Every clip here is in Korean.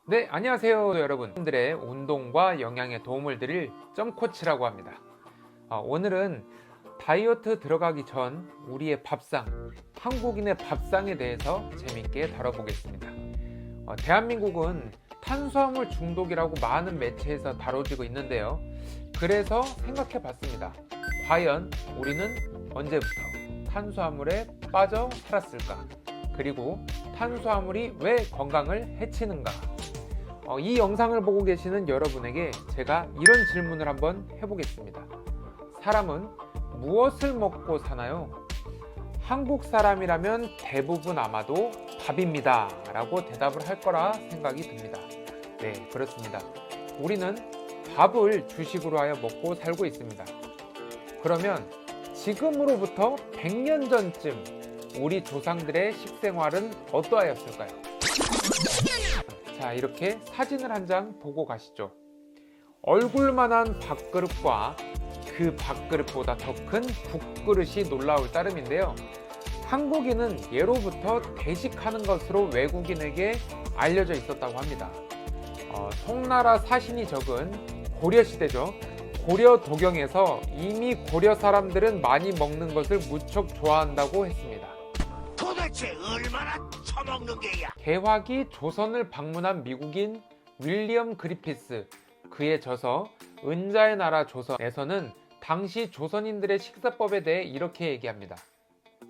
네, 안녕하세요 여러분. 여러분들의 운동과 영양에 도움을 드릴 점코치라고 합니다. 오늘은 다이어트 들어가기 전 우리의 밥상, 한국인의 밥상에 대해서 재밌게 다뤄보겠습니다. 대한민국은 탄수화물 중독이라고 많은 매체에서 다뤄지고 있는데요. 그래서 생각해 봤습니다. 과연 우리는 언제부터 탄수화물에 빠져 살았을까? 그리고 탄수화물이 왜 건강을 해치는가? 이 영상을 보고 계시는 여러분에게 제가 이런 질문을 한번 해보겠습니다. 사람은 무엇을 먹고 사나요? 한국 사람이라면 대부분 아마도 밥입니다 라고 대답을 할 거라 생각이 듭니다. 네, 그렇습니다. 우리는 밥을 주식으로 하여 먹고 살고 있습니다. 그러면 지금으로부터 100년 전쯤 우리 조상들의 식생활은 어떠하였을까요? 자, 이렇게 사진을 한 장 보고 가시죠. 얼굴만한 밥그릇과 그 밥그릇보다 더 큰 국그릇이 놀라울 따름인데요. 한국인은 예로부터 대식하는 것으로 외국인에게 알려져 있었다고 합니다. 송나라 사신이 적은 고려시대죠. 고려 도경에서 이미 고려 사람들은 많이 먹는 것을 무척 좋아한다고 했습니다. 도대체 얼마나 처먹는 게야? 개화기 조선을 방문한 미국인 윌리엄 그리피스, 그의 저서 은자의 나라 조선에서는 당시 조선인들의 식사법에 대해 이렇게 얘기합니다.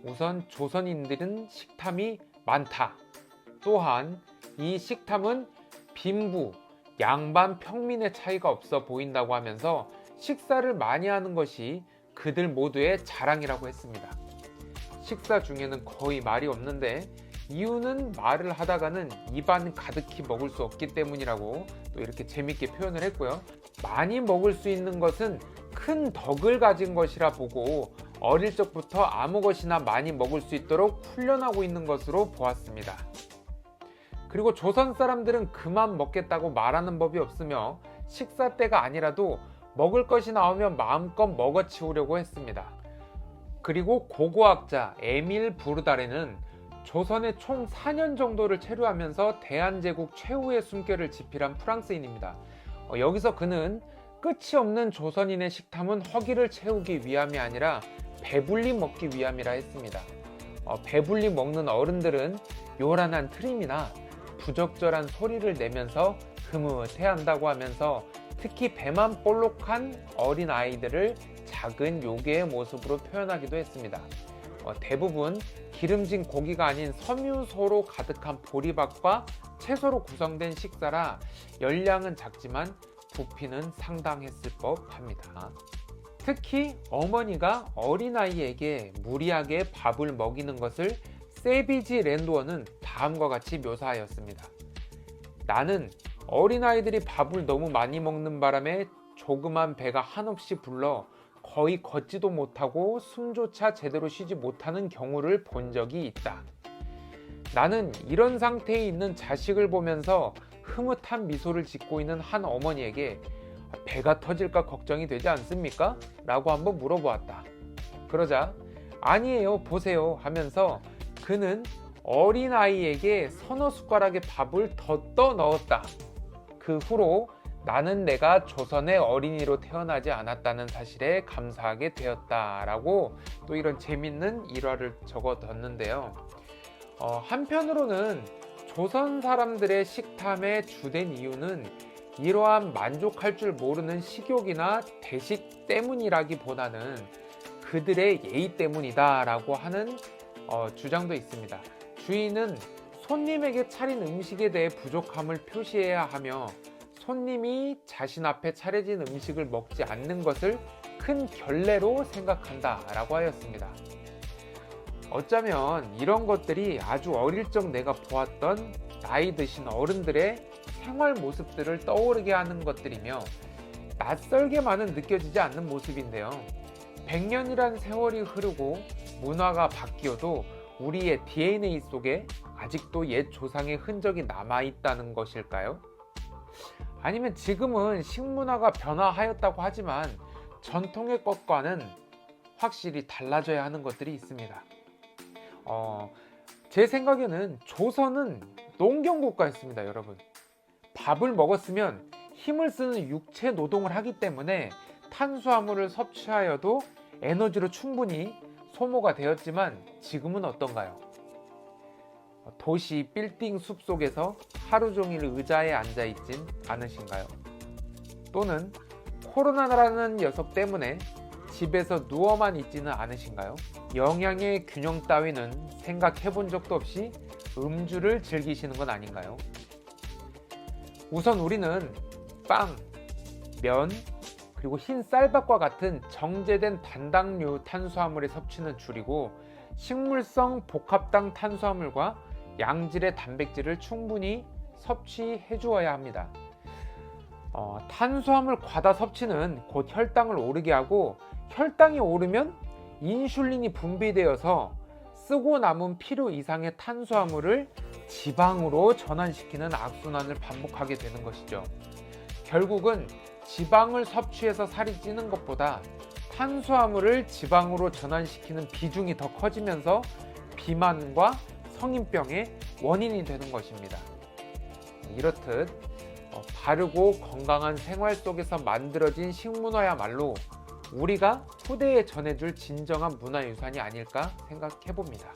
우선 조선인들은 식탐이 많다. 또한 이 식탐은 빈부, 양반, 평민의 차이가 없어 보인다고 하면서 식사를 많이 하는 것이 그들 모두의 자랑이라고 했습니다. 식사 중에는 거의 말이 없는데 이유는 말을 하다가는 입안 가득히 먹을 수 없기 때문이라고 또 이렇게 재밌게 표현을 했고요. 많이 먹을 수 있는 것은 큰 덕을 가진 것이라 보고 어릴 적부터 아무 것이나 많이 먹을 수 있도록 훈련하고 있는 것으로 보았습니다. 그리고 조선 사람들은 그만 먹겠다고 말하는 법이 없으며 식사 때가 아니라도 먹을 것이 나오면 마음껏 먹어치우려고 했습니다. 그리고 고고학자 에밀 부르다레는 조선에 총 4년 정도를 체류하면서 대한제국 최후의 숨결을 집필한 프랑스인입니다. 여기서 그는 끝이 없는 조선인의 식탐은 허기를 채우기 위함이 아니라 배불리 먹기 위함이라 했습니다. 배불리 먹는 어른들은 요란한 트림이나 부적절한 소리를 내면서 흐뭇해한다고 하면서 특히 배만 볼록한 어린 아이들을 작은 요괴의 모습으로 표현하기도 했습니다. 대부분 기름진 고기가 아닌 섬유소로 가득한 보리밥과 채소로 구성된 식사라 열량은 작지만 부피는 상당했을 법합니다. 특히 어머니가 어린아이에게 무리하게 밥을 먹이는 것을 세비지 랜도어는 다음과 같이 묘사하였습니다. 나는 어린아이들이 밥을 너무 많이 먹는 바람에 조그만 배가 한없이 불러 거의 걷지도 못하고 숨조차 제대로 쉬지 못하는 경우를 본 적이 있다. 나는 이런 상태에 있는 자식을 보면서 흐뭇한 미소를 짓고 있는 한 어머니에게 배가 터질까 걱정이 되지 않습니까? 라고 한번 물어보았다. 그러자 아니에요, 보세요 하면서 그는 어린아이에게 서너 숟가락의 밥을 더 떠 넣었다. 그 후로 나는 내가 조선의 어린이로 태어나지 않았다는 사실에 감사하게 되었다라고 또 이런 재밌는 일화를 적어뒀는데요. 한편으로는 조선 사람들의 식탐의 주된 이유는 이러한 만족할 줄 모르는 식욕이나 대식 때문이라기보다는 그들의 예의 때문이다라고 하는 주장도 있습니다. 주인은 손님에게 차린 음식에 대해 부족함을 표시해야 하며 손님이 자신 앞에 차려진 음식을 먹지 않는 것을 큰 결례로 생각한다 라고 하였습니다. 어쩌면 이런 것들이 아주 어릴 적 내가 보았던 나이 드신 어른들의 생활 모습들을 떠오르게 하는 것들이며 낯설게만은 느껴지지 않는 모습인데요. 100년이란 세월이 흐르고 문화가 바뀌어도 우리의 DNA 속에 아직도 옛 조상의 흔적이 남아있다는 것일까요? 아니면 지금은 식문화가 변화하였다고 하지만 전통의 것과는 확실히 달라져야 하는 것들이 있습니다. 제 생각에는 조선은 농경국가였습니다, 여러분. 밥을 먹었으면 힘을 쓰는 육체 노동을 하기 때문에 탄수화물을 섭취하여도 에너지로 충분히 소모가 되었지만 지금은 어떤가요? 도시 빌딩 숲속에서 하루 종일 의자에 앉아 있진 않으신가요? 또는 코로나라는 녀석 때문에 집에서 누워만 있지는 않으신가요? 영양의 균형 따위는 생각해 본 적도 없이 음주를 즐기시는 건 아닌가요? 우선 우리는 빵, 면, 그리고 흰 쌀밥과 같은 정제된 단당류 탄수화물의 섭취는 줄이고 식물성 복합당 탄수화물과 양질의 단백질을 충분히 섭취해 주어야 합니다. 탄수화물 과다 섭취는 곧 혈당을 오르게 하고 혈당이 오르면 인슐린이 분비되어서 쓰고 남은 필요 이상의 탄수화물을 지방으로 전환시키는 악순환을 반복하게 되는 것이죠. 결국은 지방을 섭취해서 살이 찌는 것보다 탄수화물을 지방으로 전환시키는 비중이 더 커지면서 비만과 성인병의 원인이 되는 것입니다. 이렇듯 바르고 건강한 생활 속에서 만들어진 식문화야말로 우리가 후대에 전해줄 진정한 문화유산이 아닐까 생각해 봅니다.